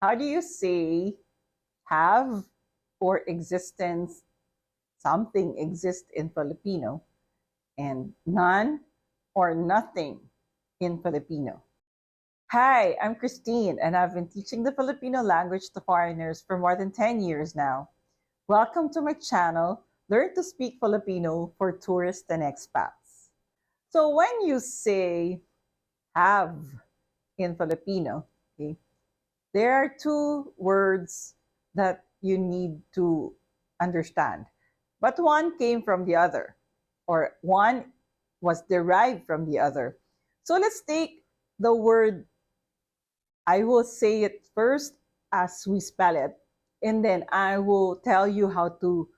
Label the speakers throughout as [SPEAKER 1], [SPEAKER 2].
[SPEAKER 1] How do you say have or existence, something exists in Filipino, and none or nothing in Filipino? Hi, I'm Christine, and I've been teaching the Filipino language to foreigners for more than 10 years now. Welcome to my channel, Learn to Speak Filipino for Tourists and Expats. So when you say have in Filipino, okay, there are two words that you need to understand, but one came from the other, or one was derived from the other. So let's take the word, I will say it first as we spell it, and then I will tell you how to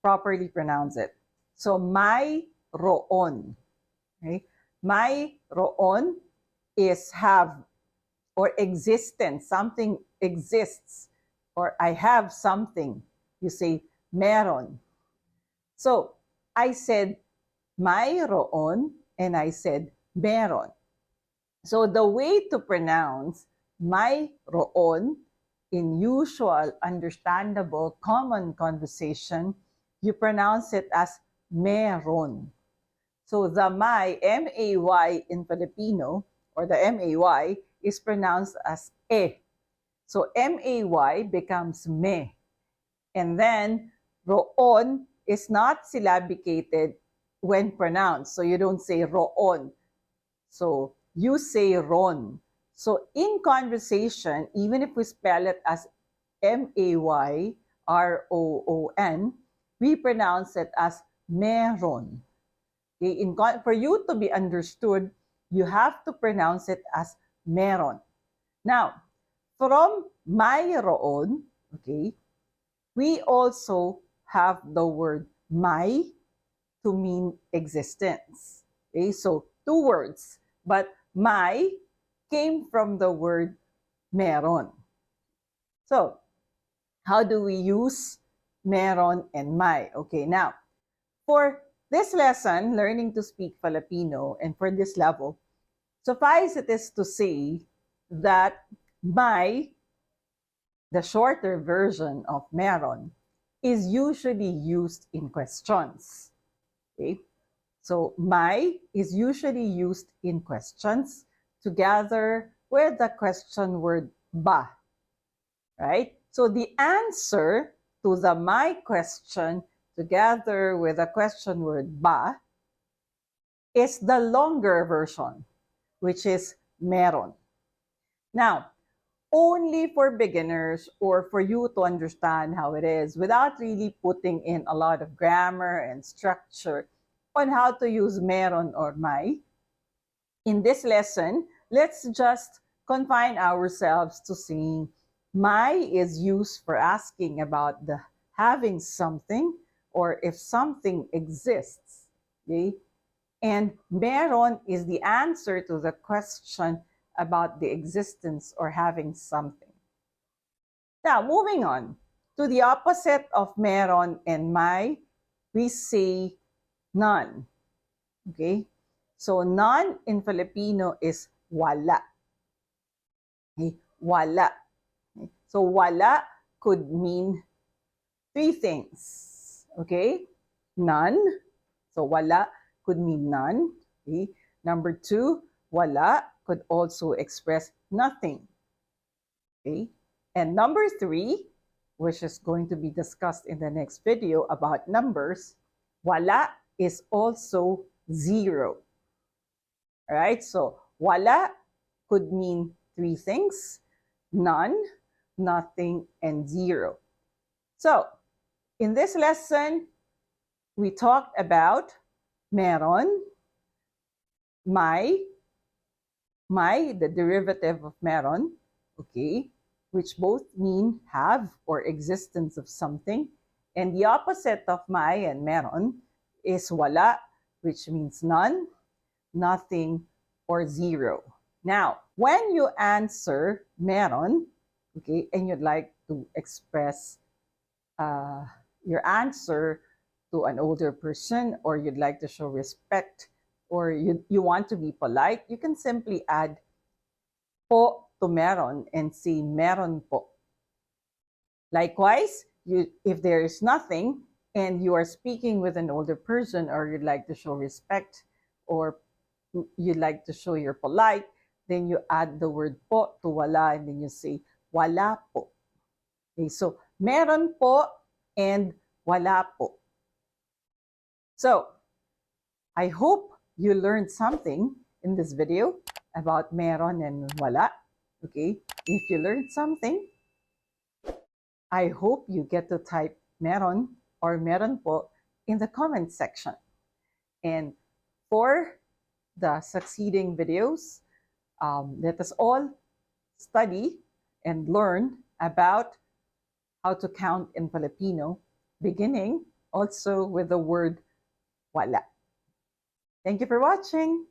[SPEAKER 1] properly pronounce it. So, mayroon. Okay? Mayroon is have or existence. Something exists, or I have something. You say meron. So, I said mayroon and I said meron. So the way to pronounce mayroon in usual, understandable, common conversation, you pronounce it as meron. So the M-A-Y in Filipino, or the M-A-Y, is pronounced as e. So M-A-Y becomes me. And then roon is not syllabicated when pronounced. So you don't say roon. So you say ron. So in conversation, even if we spell it as M-A-Y-R-O-O-N, we pronounce it as meron. Okay? For you to be understood, you have to pronounce it as meron. Now, from mayroon, okay, we also have the word may to mean existence. Okay, so two words, but may came from the word meron. So, how do we use meron and may? Okay, now, for this lesson, learning to speak Filipino, and for this level, suffice it is to say that may, the shorter version of meron, is usually used in questions. Okay? So may is usually used in questions together with the question word ba, right? So the answer to the my question together with the question word ba is the longer version, which is meron. Now, only for beginners or for you to understand how it is without really putting in a lot of grammar and structure on how to use meron or may. In this lesson, let's just confine ourselves to saying may is used for asking about the having something or if something exists. Okay? And meron is the answer to the question about the existence or having something. Now, moving on to the opposite of meron and may, we say none. Okay? So, none in Filipino is wala. Okay? Wala. Okay? So, wala could mean three things. Okay? None. So, wala could mean none. Okay? Number two, wala could also express nothing. Okay? And number three, which is going to be discussed in the next video about numbers, wala is also zero. All right? So, wala could mean three things: none, nothing, and zero. So, in this lesson, we talked about meron, may, the derivative of meron, okay, which both mean have or existence of something. And the opposite of may and meron is wala, which means none, nothing, or zero. Now, when you answer meron, okay, and you'd like to express your answer to an older person, or you'd like to show respect, or you want to be polite, you can simply add po to meron and say meron po. Likewise, if there is nothing and you are speaking with an older person or you'd like to show respect or you'd like to show you're polite, then you add the word po to wala and then you say wala po. Okay, so meron po and wala po. So, I hope you learned something in this video about meron and wala. Okay, if you learned something, I hope you get to type meron or meron po in the comment section. And for the succeeding videos, let us all study and learn about how to count in Filipino, beginning also with the word wala. Thank you for watching.